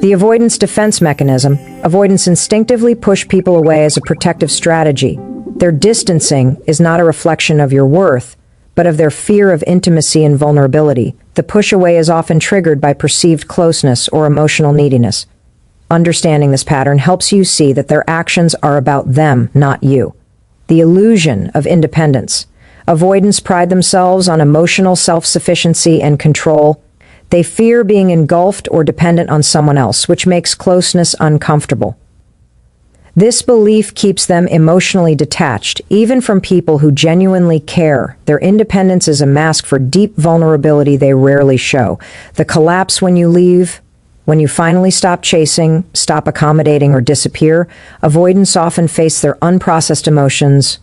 The avoidance defense mechanism. Avoidants instinctively push people away as a protective strategy. Their distancing is not a reflection of your worth, but of their fear of intimacy and vulnerability. The push away is often triggered by perceived closeness or emotional neediness. Understanding this pattern helps you see that their actions are about them, not you. The illusion of independence. Avoidants pride themselves on emotional self-sufficiency and control. They fear being engulfed or dependent on someone else, which makes closeness uncomfortable. This belief keeps them emotionally detached, even from people who genuinely care. Their independence is a mask for deep vulnerability they rarely show. The collapse when you leave, when you finally stop chasing, stop accommodating, or disappear. Avoidants often face their unprocessed emotions.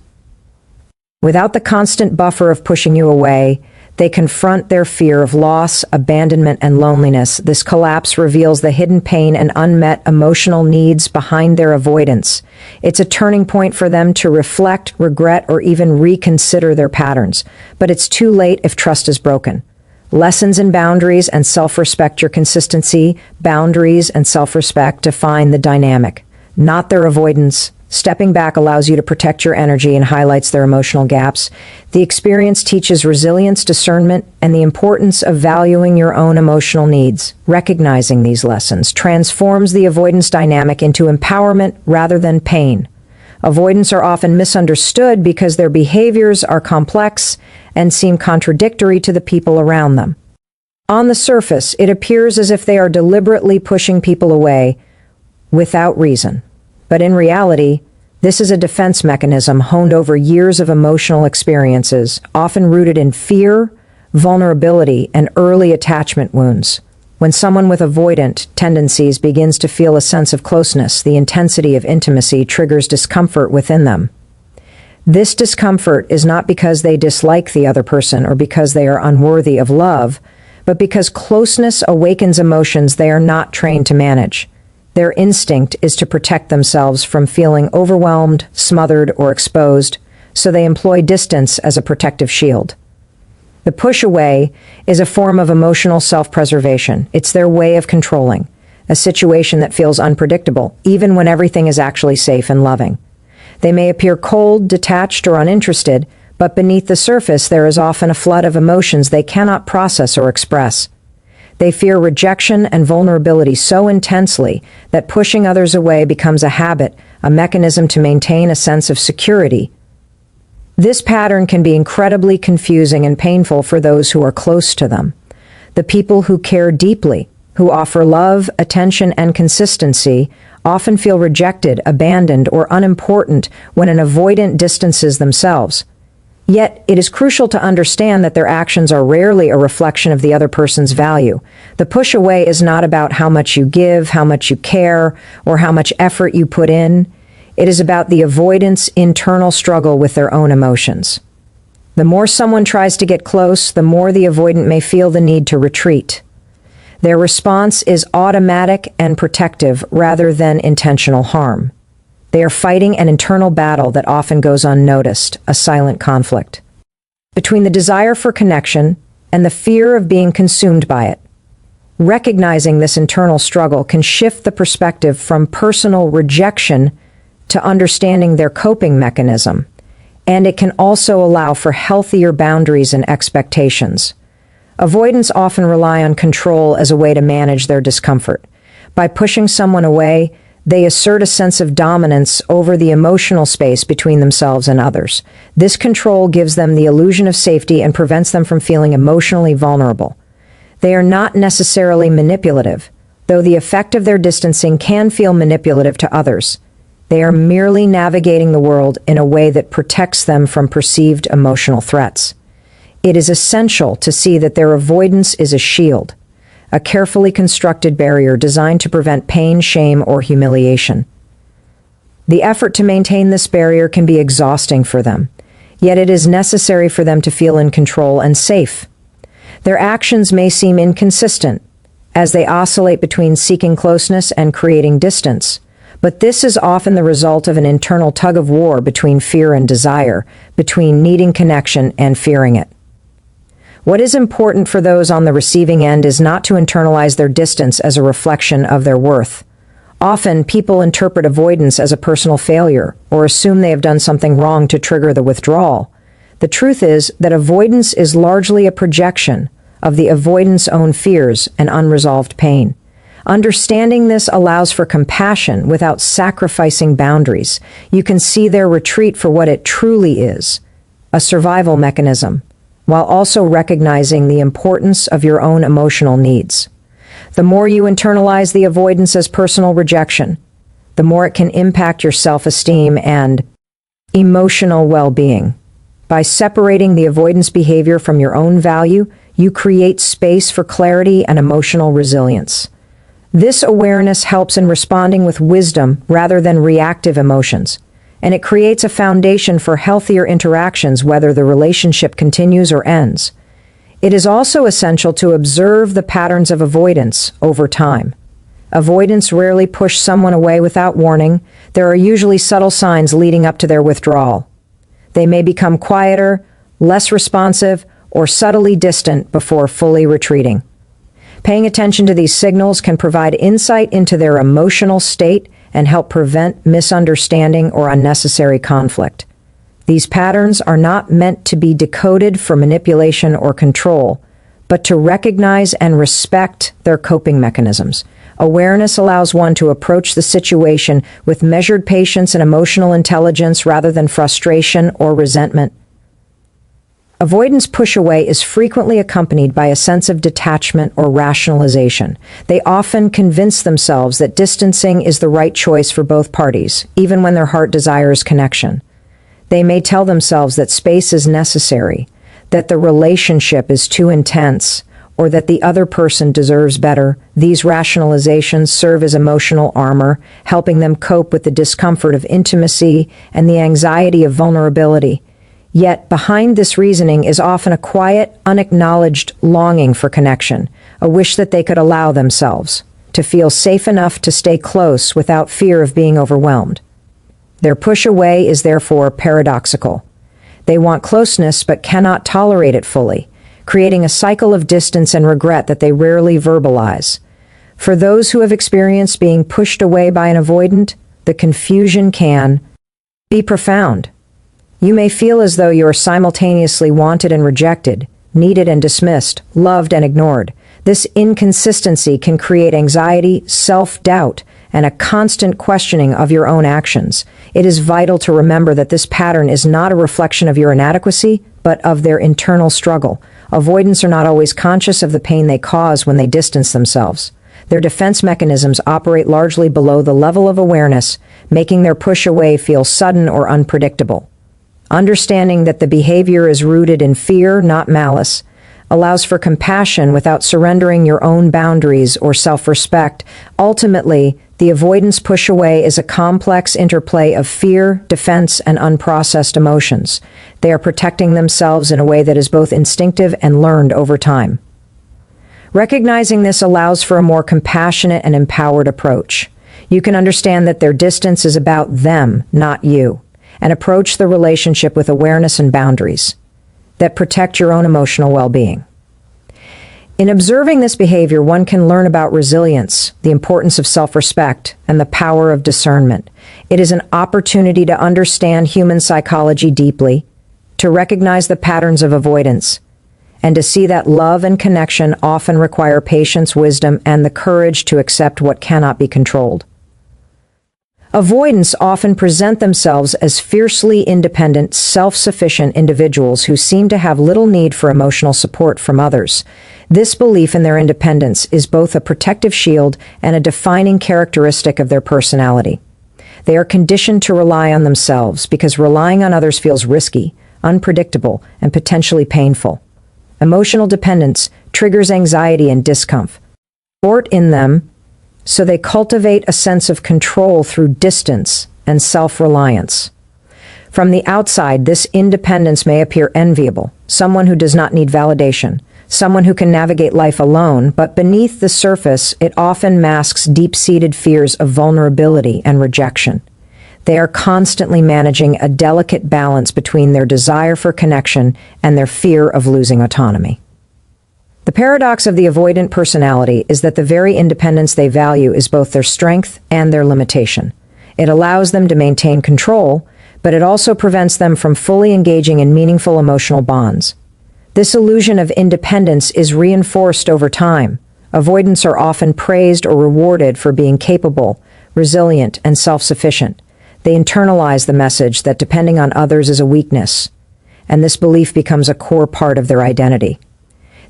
Without the constant buffer of pushing you away, they confront their fear of loss, abandonment, and loneliness. This collapse reveals the hidden pain and unmet emotional needs behind their avoidance. It's a turning point for them to reflect, regret, or even reconsider their patterns. But it's too late if trust is broken. Lessons in boundaries and self-respect. Your consistency, boundaries, and self-respect define the dynamic, not their avoidance. Stepping back allows you to protect your energy and highlights their emotional gaps. The experience teaches resilience, discernment, and the importance of valuing your own emotional needs. Recognizing these lessons transforms the avoidance dynamic into empowerment rather than pain. Avoidants are often misunderstood because their behaviors are complex and seem contradictory to the people around them. On the surface, it appears as if they are deliberately pushing people away without reason. But in reality, this is a defense mechanism honed over years of emotional experiences, often rooted in fear, vulnerability, and early attachment wounds. When someone with avoidant tendencies begins to feel a sense of closeness, the intensity of intimacy triggers discomfort within them. This discomfort is not because they dislike the other person or because they are unworthy of love, but because closeness awakens emotions they are not trained to manage. Their instinct is to protect themselves from feeling overwhelmed, smothered, or exposed, so they employ distance as a protective shield. The push away is a form of emotional self-preservation. It's their way of controlling a situation that feels unpredictable, even when everything is actually safe and loving. They may appear cold, detached, or uninterested, but beneath the surface there is often a flood of emotions they cannot process or express. They fear rejection and vulnerability so intensely that pushing others away becomes a habit, a mechanism to maintain a sense of security. This pattern can be incredibly confusing and painful for those who are close to them. The people who care deeply, who offer love, attention, and consistency, often feel rejected, abandoned, or unimportant when an avoidant distances themselves. Yet, it is crucial to understand that their actions are rarely a reflection of the other person's value. The push away is not about how much you give, how much you care, or how much effort you put in. It is about the avoidant's internal struggle with their own emotions. The more someone tries to get close, the more the avoidant may feel the need to retreat. Their response is automatic and protective rather than intentional harm. They are fighting an internal battle that often goes unnoticed, a silent conflict between the desire for connection and the fear of being consumed by it. Recognizing this internal struggle can shift the perspective from personal rejection to understanding their coping mechanism, and it can also allow for healthier boundaries and expectations. Avoidants often rely on control as a way to manage their discomfort. By pushing someone away, they assert a sense of dominance over the emotional space between themselves and others. This control gives them the illusion of safety and prevents them from feeling emotionally vulnerable. They are not necessarily manipulative, though the effect of their distancing can feel manipulative to others. They are merely navigating the world in a way that protects them from perceived emotional threats. It is essential to see that their avoidance is a shield, a carefully constructed barrier designed to prevent pain, shame, or humiliation. The effort to maintain this barrier can be exhausting for them, yet it is necessary for them to feel in control and safe. Their actions may seem inconsistent, as they oscillate between seeking closeness and creating distance, but this is often the result of an internal tug-of-war between fear and desire, between needing connection and fearing it. What is important for those on the receiving end is not to internalize their distance as a reflection of their worth. Often, people interpret avoidance as a personal failure or assume they have done something wrong to trigger the withdrawal. The truth is that avoidance is largely a projection of the avoidant's own fears and unresolved pain. Understanding this allows for compassion without sacrificing boundaries. You can see their retreat for what it truly is, a survival mechanism, while also recognizing the importance of your own emotional needs. The more you internalize the avoidance as personal rejection, the more it can impact your self-esteem and emotional well-being. By separating the avoidance behavior from your own value, you create space for clarity and emotional resilience. This awareness helps in responding with wisdom rather than reactive emotions, and it creates a foundation for healthier interactions whether the relationship continues or ends. It is also essential to observe the patterns of avoidance over time. Avoidants rarely push someone away without warning. There are usually subtle signs leading up to their withdrawal. They may become quieter, less responsive, or subtly distant before fully retreating. Paying attention to these signals can provide insight into their emotional state and help prevent misunderstanding or unnecessary conflict. These patterns are not meant to be decoded for manipulation or control, but to recognize and respect their coping mechanisms. Awareness allows one to approach the situation with measured patience and emotional intelligence rather than frustration or resentment. Avoidance push-away is frequently accompanied by a sense of detachment or rationalization. They often convince themselves that distancing is the right choice for both parties, even when their heart desires connection. They may tell themselves that space is necessary, that the relationship is too intense, or that the other person deserves better. These rationalizations serve as emotional armor, helping them cope with the discomfort of intimacy and the anxiety of vulnerability. Yet, behind this reasoning is often a quiet, unacknowledged longing for connection, a wish that they could allow themselves to feel safe enough to stay close without fear of being overwhelmed. Their push away is therefore paradoxical. They want closeness but cannot tolerate it fully, creating a cycle of distance and regret that they rarely verbalize. For those who have experienced being pushed away by an avoidant, the confusion can be profound. You may feel as though you are simultaneously wanted and rejected, needed and dismissed, loved and ignored. This inconsistency can create anxiety, self-doubt, and a constant questioning of your own actions. It is vital to remember that this pattern is not a reflection of your inadequacy, but of their internal struggle. Avoidants are not always conscious of the pain they cause when they distance themselves. Their defense mechanisms operate largely below the level of awareness, making their push away feel sudden or unpredictable. Understanding that the behavior is rooted in fear, not malice, allows for compassion without surrendering your own boundaries or self-respect. Ultimately, the avoidance push away is a complex interplay of fear, defense, and unprocessed emotions. They are protecting themselves in a way that is both instinctive and learned over time. Recognizing this allows for a more compassionate and empowered approach. You can understand that their distance is about them, not you, and approach the relationship with awareness and boundaries that protect your own emotional well-being. In observing this behavior, one can learn about resilience, the importance of self-respect, and the power of discernment. It is an opportunity to understand human psychology deeply, to recognize the patterns of avoidance, and to see that love and connection often require patience, wisdom, and the courage to accept what cannot be controlled. Avoidants often present themselves as fiercely independent, self-sufficient individuals who seem to have little need for emotional support from others. This belief in their independence is both a protective shield and a defining characteristic of their personality. They are conditioned to rely on themselves because relying on others feels risky, unpredictable, and potentially painful. Emotional dependence triggers anxiety and discomfort in them, so they cultivate a sense of control through distance and self-reliance. From the outside, this independence may appear enviable, someone who does not need validation, someone who can navigate life alone, but beneath the surface, it often masks deep-seated fears of vulnerability and rejection. They are constantly managing a delicate balance between their desire for connection and their fear of losing autonomy. The paradox of the avoidant personality is that the very independence they value is both their strength and their limitation. It allows them to maintain control, but it also prevents them from fully engaging in meaningful emotional bonds. This illusion of independence is reinforced over time. Avoidants are often praised or rewarded for being capable, resilient, and self-sufficient. They internalize the message that depending on others is a weakness, and this belief becomes a core part of their identity.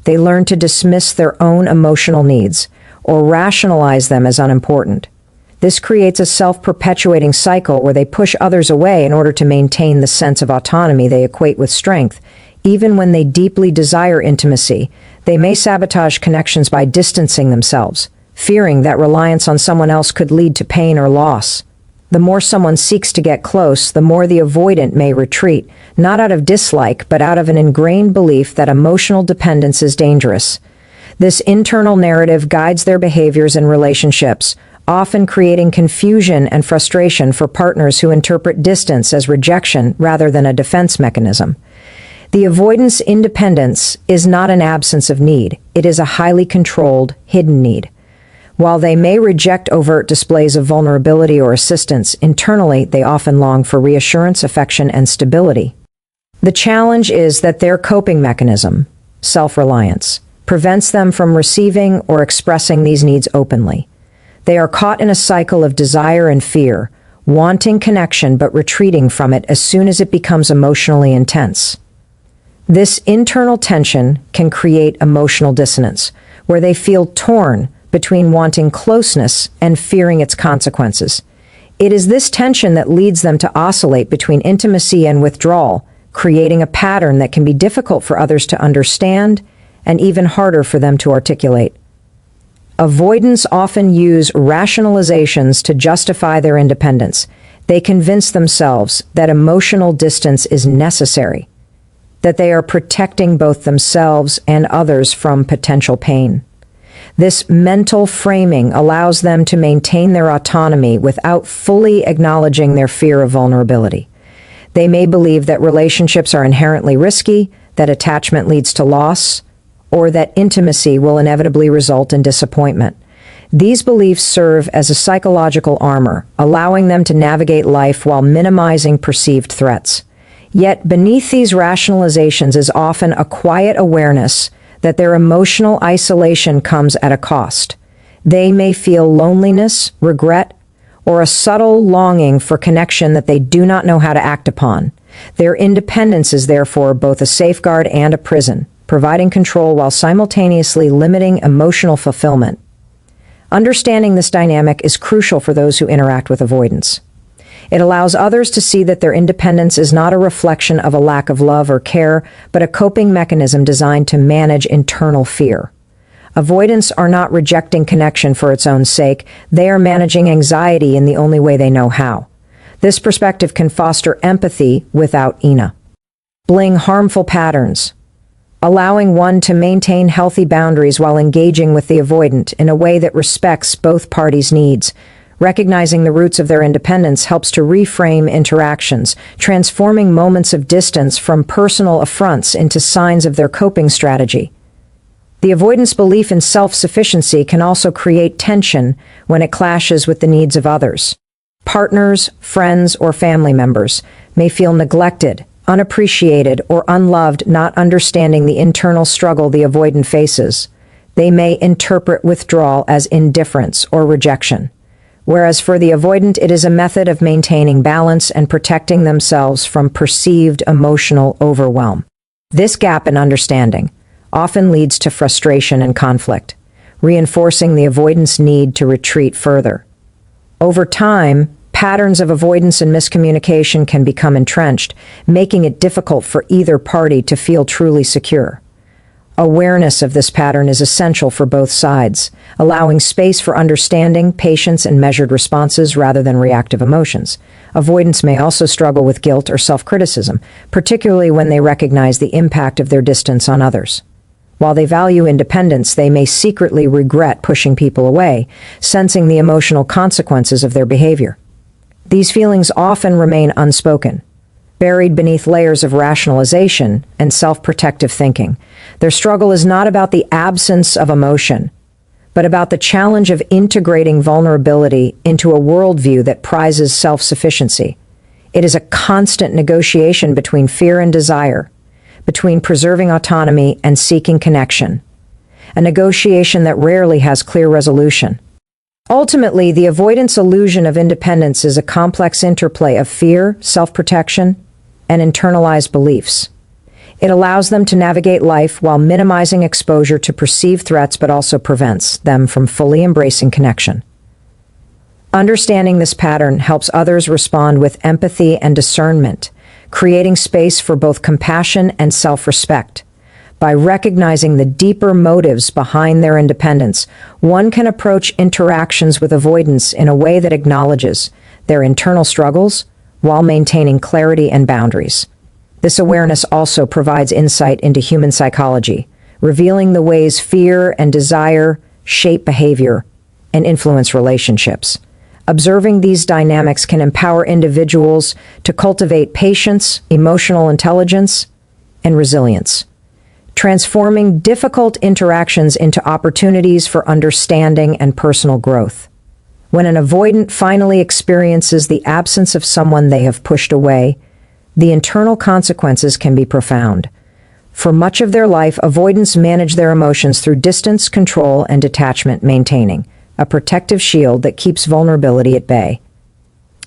They learn to dismiss their own emotional needs or rationalize them as unimportant. This creates a self-perpetuating cycle where they push others away in order to maintain the sense of autonomy they equate with strength. Even when they deeply desire intimacy, they may sabotage connections by distancing themselves, fearing that reliance on someone else could lead to pain or loss. The more someone seeks to get close, the more the avoidant may retreat, not out of dislike, but out of an ingrained belief that emotional dependence is dangerous. This internal narrative guides their behaviors and relationships, often creating confusion and frustration for partners who interpret distance as rejection rather than a defense mechanism. The avoidance independence is not an absence of need. It is a highly controlled, hidden need. While they may reject overt displays of vulnerability or assistance, internally they often long for reassurance, affection, and stability. The challenge is that their coping mechanism, self-reliance, prevents them from receiving or expressing these needs openly. They are caught in a cycle of desire and fear, wanting connection but retreating from it as soon as it becomes emotionally intense. This internal tension can create emotional dissonance, where they feel torn between wanting closeness and fearing its consequences. It is this tension that leads them to oscillate between intimacy and withdrawal, creating a pattern that can be difficult for others to understand and even harder for them to articulate. Avoidants often use rationalizations to justify their independence. They convince themselves that emotional distance is necessary, that they are protecting both themselves and others from potential pain. This mental framing allows them to maintain their autonomy without fully acknowledging their fear of vulnerability. They may believe that relationships are inherently risky, that attachment leads to loss, or that intimacy will inevitably result in disappointment. These beliefs serve as a psychological armor, allowing them to navigate life while minimizing perceived threats. Yet beneath these rationalizations is often a quiet awareness that their emotional isolation comes at a cost. They may feel loneliness, regret, or a subtle longing for connection that they do not know how to act upon. Their independence is therefore both a safeguard and a prison, providing control while simultaneously limiting emotional fulfillment. Understanding this dynamic is crucial for those who interact with avoidance. It allows others to see that their independence is not a reflection of a lack of love or care, but a coping mechanism designed to manage internal fear. Avoidants are not rejecting connection for its own sake. They are managing anxiety in the only way they know how. This perspective can foster empathy without enabling harmful patterns, allowing one to maintain healthy boundaries while engaging with the avoidant in a way that respects both parties' needs. Recognizing the roots of their independence helps to reframe interactions, transforming moments of distance from personal affronts into signs of their coping strategy. The avoidance belief in self-sufficiency can also create tension when it clashes with the needs of others. Partners, friends, or family members may feel neglected, unappreciated, or unloved, not understanding the internal struggle the avoidant faces. They may interpret withdrawal as indifference or rejection. Whereas for the avoidant, it is a method of maintaining balance and protecting themselves from perceived emotional overwhelm. This gap in understanding often leads to frustration and conflict, reinforcing the avoidant's need to retreat further. Over time, patterns of avoidance and miscommunication can become entrenched, making it difficult for either party to feel truly secure. Awareness of this pattern is essential for both sides, allowing space for understanding, patience, and measured responses rather than reactive emotions. Avoidants may also struggle with guilt or self-criticism, particularly when they recognize the impact of their distance on others. While they value independence, they may secretly regret pushing people away, sensing the emotional consequences of their behavior. These feelings often remain unspoken, buried beneath layers of rationalization and self-protective thinking. Their struggle is not about the absence of emotion, but about the challenge of integrating vulnerability into a worldview that prizes self-sufficiency. It is a constant negotiation between fear and desire, between preserving autonomy and seeking connection, a negotiation that rarely has clear resolution. Ultimately, the avoidance illusion of independence is a complex interplay of fear, self-protection, and internalized beliefs. It allows them to navigate life while minimizing exposure to perceived threats, but also prevents them from fully embracing connection. Understanding this pattern helps others respond with empathy and discernment, creating space for both compassion and self-respect. By recognizing the deeper motives behind their independence, one can approach interactions with avoidance in a way that acknowledges their internal struggles while maintaining clarity and boundaries. This awareness also provides insight into human psychology, revealing the ways fear and desire shape behavior and influence relationships. Observing these dynamics can empower individuals to cultivate patience, emotional intelligence, and resilience, transforming difficult interactions into opportunities for understanding and personal growth. When an avoidant finally experiences the absence of someone they have pushed away, the internal consequences can be profound. For much of their life, avoidants manage their emotions through distance, control, and detachment, maintaining a protective shield that keeps vulnerability at bay.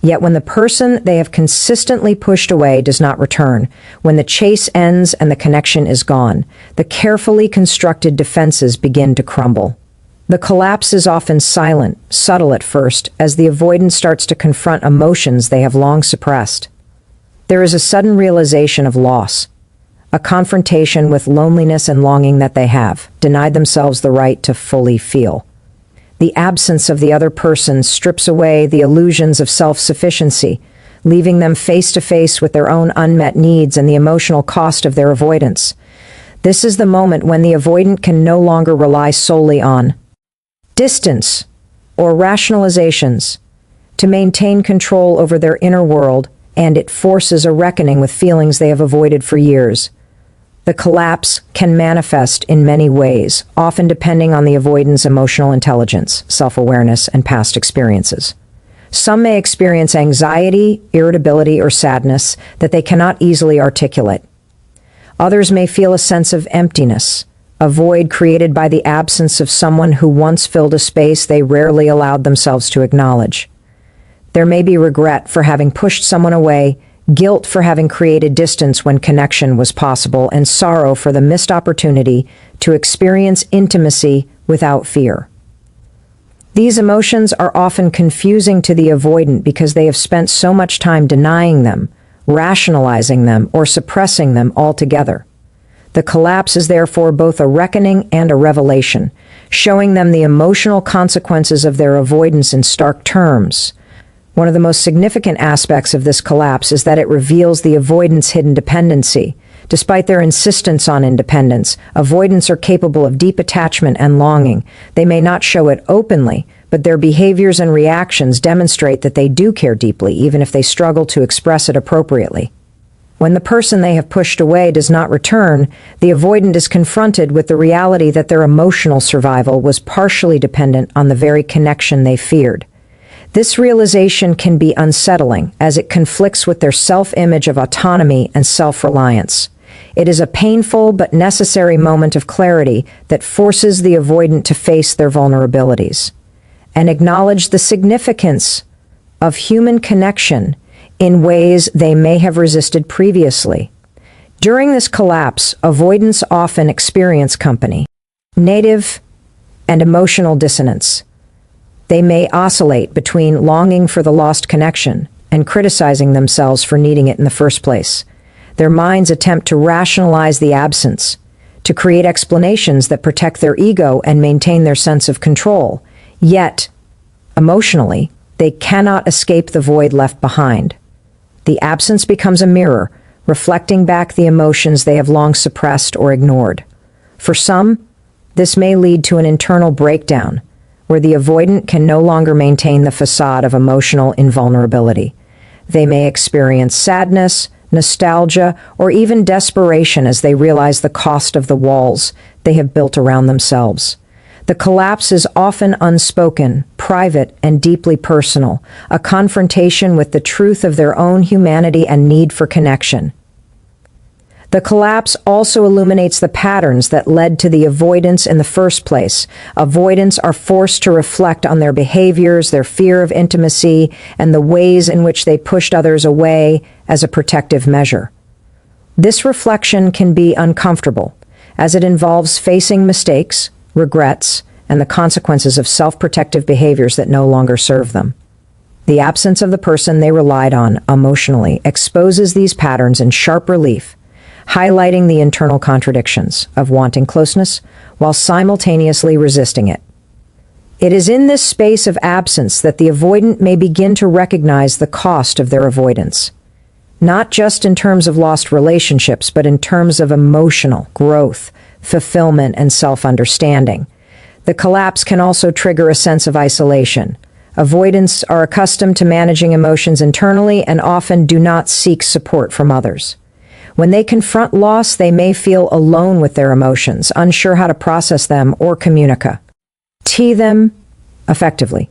Yet when the person they have consistently pushed away does not return, when the chase ends and the connection is gone, the carefully constructed defenses begin to crumble. The collapse is often silent, subtle at first, as the avoidant starts to confront emotions they have long suppressed. There is a sudden realization of loss, a confrontation with loneliness and longing that they have denied themselves the right to fully feel. The absence of the other person strips away the illusions of self-sufficiency, leaving them face to face with their own unmet needs and the emotional cost of their avoidance. This is the moment when the avoidant can no longer rely solely on distance or rationalizations to maintain control over their inner world, and it forces a reckoning with feelings they have avoided for years. The collapse can manifest in many ways, often depending on the avoidant's emotional intelligence, self-awareness, and past experiences. Some may experience anxiety, irritability, or sadness that they cannot easily articulate. Others may feel a sense of emptiness, a void created by the absence of someone who once filled a space they rarely allowed themselves to acknowledge. There may be regret for having pushed someone away, guilt for having created distance when connection was possible, and sorrow for the missed opportunity to experience intimacy without fear. These emotions are often confusing to the avoidant because they have spent so much time denying them, rationalizing them, or suppressing them altogether. The collapse is therefore both a reckoning and a revelation, showing them the emotional consequences of their avoidance in stark terms. One of the most significant aspects of this collapse is that it reveals the avoidant's hidden dependency. Despite their insistence on independence, avoidants are capable of deep attachment and longing. They may not show it openly, but their behaviors and reactions demonstrate that they do care deeply, even if they struggle to express it appropriately. When the person they have pushed away does not return, the avoidant is confronted with the reality that their emotional survival was partially dependent on the very connection they feared. This realization can be unsettling, as it conflicts with their self-image of autonomy and self-reliance. It is a painful but necessary moment of clarity that forces the avoidant to face their vulnerabilities and acknowledge the significance of human connection in ways they may have resisted previously. During this collapse, avoidants often experience company, negative, and emotional dissonance. They may oscillate between longing for the lost connection and criticizing themselves for needing it in the first place. Their minds attempt to rationalize the absence, to create explanations that protect their ego and maintain their sense of control. Yet, emotionally, they cannot escape the void left behind. The absence becomes a mirror, reflecting back the emotions they have long suppressed or ignored. For some, this may lead to an internal breakdown, where the avoidant can no longer maintain the facade of emotional invulnerability. They may experience sadness, nostalgia, or even desperation as they realize the cost of the walls they have built around themselves. The collapse is often unspoken, private, and deeply personal, a confrontation with the truth of their own humanity and need for connection. The collapse also illuminates the patterns that led to the avoidance in the first place. Avoidants are forced to reflect on their behaviors, their fear of intimacy, and the ways in which they pushed others away as a protective measure. This reflection can be uncomfortable, as it involves facing mistakes, regrets, and the consequences of self-protective behaviors that no longer serve them. The absence of the person they relied on emotionally exposes these patterns in sharp relief, highlighting the internal contradictions of wanting closeness while simultaneously resisting it. It is in this space of absence that the avoidant may begin to recognize the cost of their avoidance, not just in terms of lost relationships, but in terms of emotional growth, fulfillment, and self-understanding. The collapse can also trigger a sense of isolation. Avoidants are accustomed to managing emotions internally and often do not seek support from others. When they confront loss, they may feel alone with their emotions, unsure how to process them or communicate them effectively.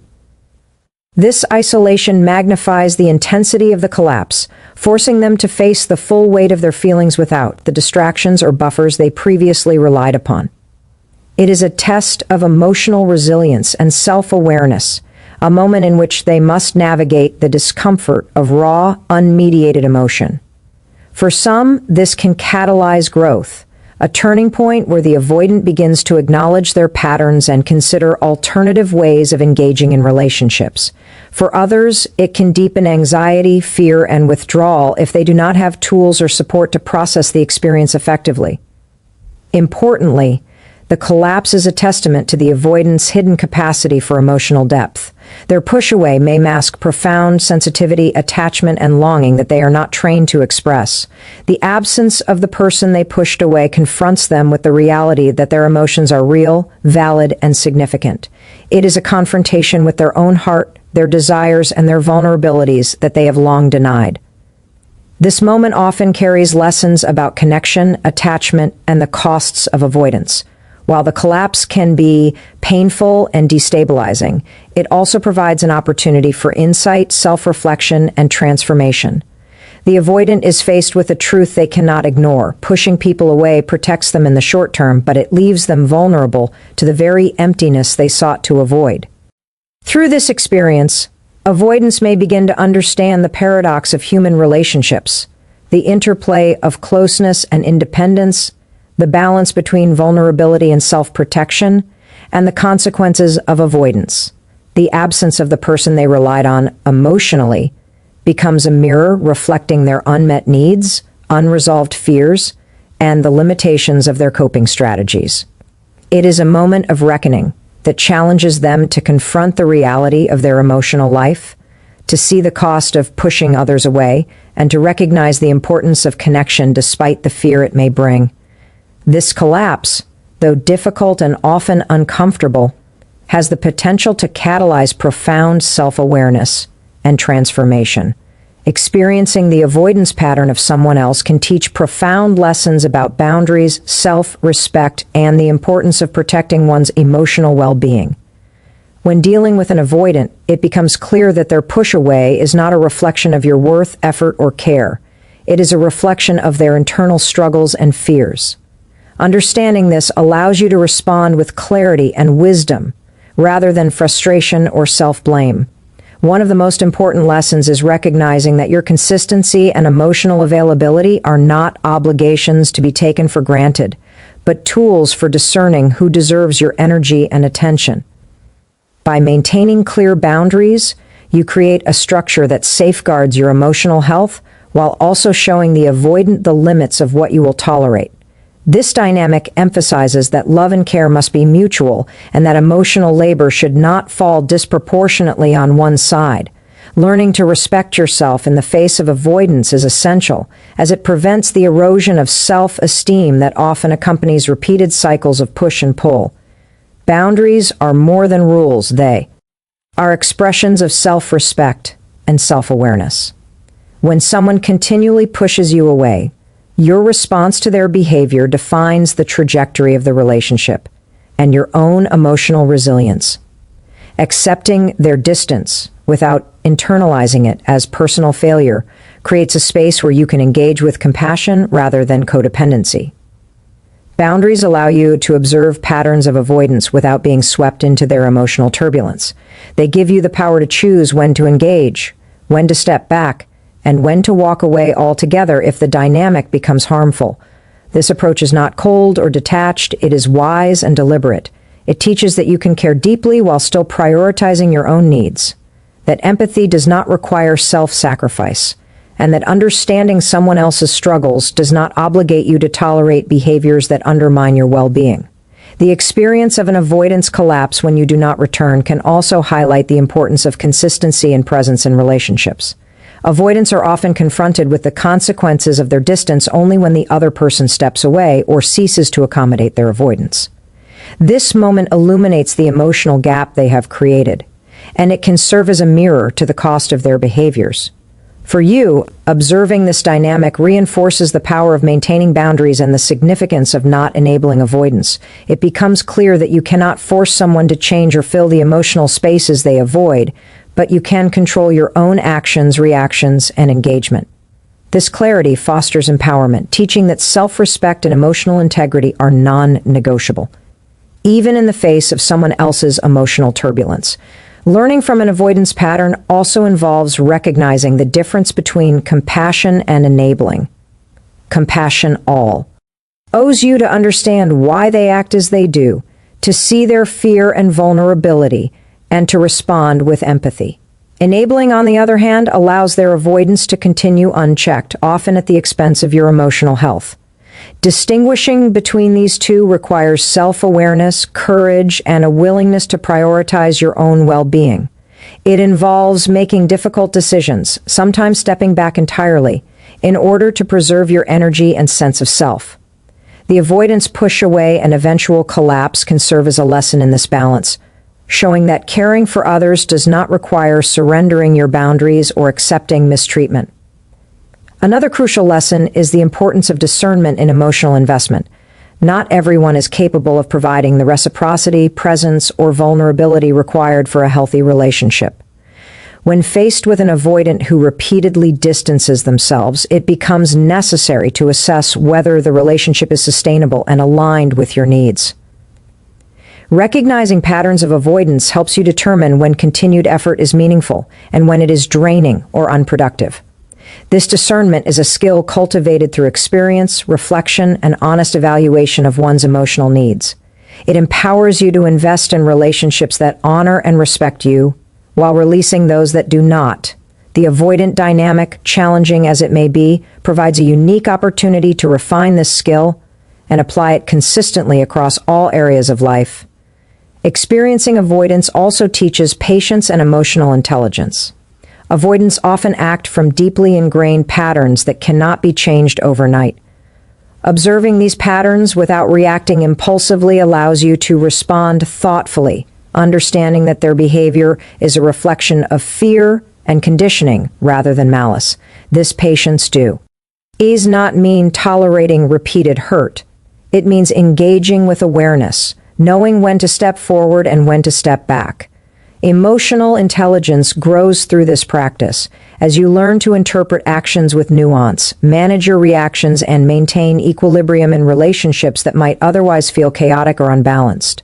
This isolation magnifies the intensity of the collapse, forcing them to face the full weight of their feelings without the distractions or buffers they previously relied upon. It is a test of emotional resilience and self-awareness, a moment in which they must navigate the discomfort of raw, unmediated emotion. For some, this can catalyze growth, a turning point where the avoidant begins to acknowledge their patterns and consider alternative ways of engaging in relationships. For others, it can deepen anxiety, fear, and withdrawal if they do not have tools or support to process the experience effectively. Importantly, the collapse is a testament to the avoidant's hidden capacity for emotional depth. Their push-away may mask profound sensitivity, attachment, and longing that they are not trained to express. The absence of the person they pushed away confronts them with the reality that their emotions are real, valid, and significant. It is a confrontation with their own heart, their desires, and their vulnerabilities that they have long denied. This moment often carries lessons about connection, attachment, and the costs of avoidance. While the collapse can be painful and destabilizing, it also provides an opportunity for insight, self-reflection, and transformation. The avoidant is faced with a truth they cannot ignore. Pushing people away protects them in the short term, but it leaves them vulnerable to the very emptiness they sought to avoid. Through this experience, avoidants may begin to understand the paradox of human relationships, the interplay of closeness and independence, the balance between vulnerability and self-protection, and the consequences of avoidance. The absence of the person they relied on emotionally becomes a mirror reflecting their unmet needs, unresolved fears, and the limitations of their coping strategies. It is a moment of reckoning that challenges them to confront the reality of their emotional life, to see the cost of pushing others away, and to recognize the importance of connection despite the fear it may bring. This collapse, though difficult and often uncomfortable, has the potential to catalyze profound self-awareness and transformation. Experiencing the avoidance pattern of someone else can teach profound lessons about boundaries, self-respect, and the importance of protecting one's emotional well-being. When dealing with an avoidant, it becomes clear that their push-away is not a reflection of your worth, effort, or care. It is a reflection of their internal struggles and fears. Understanding this allows you to respond with clarity and wisdom, rather than frustration or self-blame. One of the most important lessons is recognizing that your consistency and emotional availability are not obligations to be taken for granted, but tools for discerning who deserves your energy and attention. By maintaining clear boundaries, you create a structure that safeguards your emotional health while also showing the avoidant the limits of what you will tolerate. This dynamic emphasizes that love and care must be mutual and that emotional labor should not fall disproportionately on one side. Learning to respect yourself in the face of avoidance is essential, as it prevents the erosion of self-esteem that often accompanies repeated cycles of push and pull. Boundaries are more than rules, they are expressions of self-respect and self-awareness. When someone continually pushes you away, your response to their behavior defines the trajectory of the relationship and your own emotional resilience. Accepting their distance without internalizing it as personal failure creates a space where you can engage with compassion rather than codependency. Boundaries allow you to observe patterns of avoidance without being swept into their emotional turbulence. They give you the power to choose when to engage, when to step back, and when to walk away altogether if the dynamic becomes harmful. This approach is not cold or detached, it is wise and deliberate. It teaches that you can care deeply while still prioritizing your own needs, that empathy does not require self-sacrifice, and that understanding someone else's struggles does not obligate you to tolerate behaviors that undermine your well-being. The experience of an avoidance collapse when you do not return can also highlight the importance of consistency and presence in relationships. Avoidants are often confronted with the consequences of their distance only when the other person steps away or ceases to accommodate their avoidance. This moment illuminates the emotional gap they have created, and it can serve as a mirror to the cost of their behaviors. For you, observing this dynamic reinforces the power of maintaining boundaries and the significance of not enabling avoidance. It becomes clear that you cannot force someone to change or fill the emotional spaces they avoid, but you can control your own actions, reactions, and engagement. This clarity fosters empowerment, teaching that self-respect and emotional integrity are non-negotiable, even in the face of someone else's emotional turbulence. Learning from an avoidance pattern also involves recognizing the difference between compassion and enabling. Compassion owes you to understand why they act as they do, to see their fear and vulnerability, and to respond with empathy. Enabling, on the other hand, allows their avoidance to continue unchecked, often at the expense of your emotional health. Distinguishing between these two requires self-awareness, courage, and a willingness to prioritize your own well-being. It involves making difficult decisions, sometimes stepping back entirely, in order to preserve your energy and sense of self. The avoidance push away and eventual collapse can serve as a lesson in this balance, showing that caring for others does not require surrendering your boundaries or accepting mistreatment. Another crucial lesson is the importance of discernment in emotional investment. Not everyone is capable of providing the reciprocity, presence, or vulnerability required for a healthy relationship. When faced with an avoidant who repeatedly distances themselves, it becomes necessary to assess whether the relationship is sustainable and aligned with your needs. Recognizing patterns of avoidance helps you determine when continued effort is meaningful and when it is draining or unproductive. This discernment is a skill cultivated through experience, reflection, and honest evaluation of one's emotional needs. It empowers you to invest in relationships that honor and respect you, while releasing those that do not. The avoidant dynamic, challenging as it may be, provides a unique opportunity to refine this skill and apply it consistently across all areas of life. Experiencing avoidance also teaches patience and emotional intelligence. Avoidants often act from deeply ingrained patterns that cannot be changed overnight. Observing these patterns without reacting impulsively allows you to respond thoughtfully, understanding that their behavior is a reflection of fear and conditioning rather than malice. This patience does not mean tolerating repeated hurt. It means engaging with awareness, knowing when to step forward and when to step back. Emotional intelligence grows through this practice as you learn to interpret actions with nuance, manage your reactions, and maintain equilibrium in relationships that might otherwise feel chaotic or unbalanced.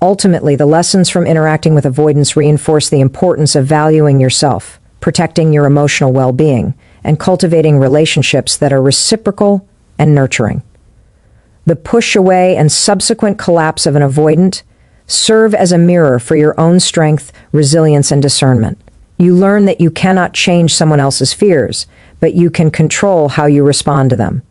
Ultimately, the lessons from interacting with avoidance reinforce the importance of valuing yourself, protecting your emotional well-being, and cultivating relationships that are reciprocal and nurturing. The push away and subsequent collapse of an avoidant serve as a mirror for your own strength, resilience, and discernment. You learn that you cannot change someone else's fears, but you can control how you respond to them.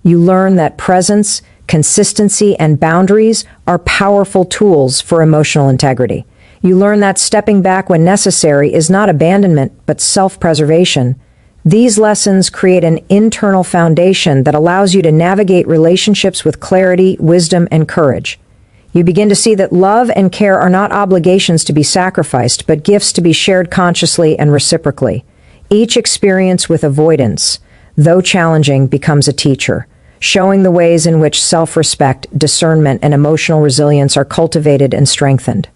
You learn that presence, consistency, and boundaries are powerful tools for emotional integrity. You learn that stepping back when necessary is not abandonment, but self-preservation. These lessons create an internal foundation that allows you to navigate relationships with clarity, wisdom, and courage. You begin to see that love and care are not obligations to be sacrificed, but gifts to be shared consciously and reciprocally. Each experience with avoidance, though challenging, becomes a teacher, showing the ways in which self-respect, discernment, and emotional resilience are cultivated and strengthened.